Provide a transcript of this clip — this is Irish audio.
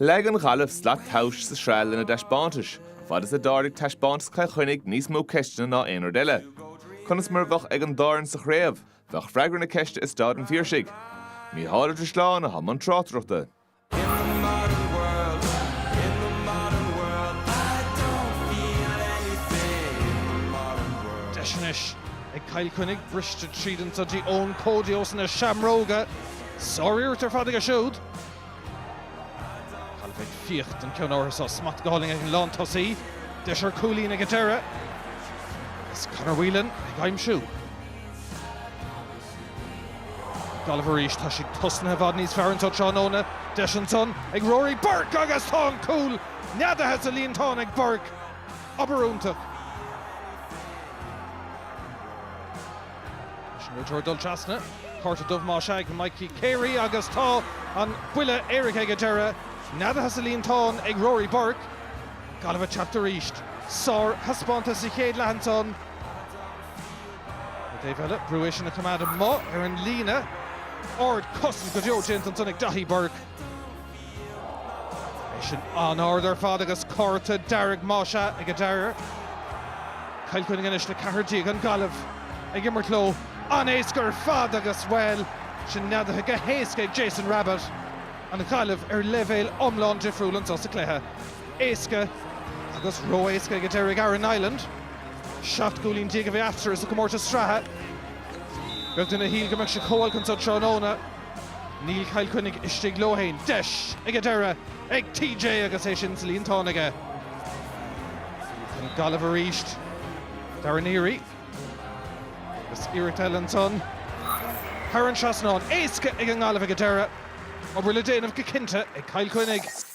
Laighean Galibh slat taush sa shrál ina deisbántais, fad is a dáirigh taisbántas Cill Chainnigh níos mó ceistena ná aonar deile. Conas mar bhach ag an dáran sa Craobh, bhach freagra na ceiste is stád an fíorsaigh. Mí hála tris lána ha man trátrachta. Deisnis ag Cill Chainnigh briste tríd an todí ón códios na Shamróga. Sorir tar fad ag a siúd. Calvin fiocht an ceanóras ó smat gáling ag an lán tosaí. Deis ar cúlín ag a deire. Is Conor Whelan ag aim siú. Galibh arís tá si tusna fad níos fearr an tuid seánóna. Deis an son ag Rory Burke agus tá an cúl. Neadathe sa líon tán ag Burke. Obairúnta. Nuair dul trasna. Corta dubh má seag Mikey Carey agus tá an buile Eric ag a deire. Neadathe sa líon tán ag Rory Burke. Galibh a chat aríist. Sár haspánta sa chéad lehanson. Dave Ella, Bruish na Comada Mo, an Lína. Ord Cussin go Joe Jensen ag Dahi Burke. Eisian an order fad agus Corta Darragh Másha ag a deire. Cill Chainnigh inis na Cathardí an Galibh ag Immercló. An éascar fad agus well. Sin neadathe go héasca ag Jason Rabbit. An Galibh levéil omlán difriúlan sa cléthe. Éasca agus ró éasca ag a deire Aaron Island. Shaft gúlín díag a bheith after is a gomórta strathe. Bheith duna híl go meach se cóil chun sa trónóna. Níl Cill Chainnigh istigh Lohéin. Deis ag a deire ag TJ agus é sin sa líon tánaige. An Galibh aríist. Darren Erie. Agus Eric Ellenson. Haran Trasnán éasca ag an Galibh ag a deire. Obair le déanamh go cinnte ag Cill Chainnigh.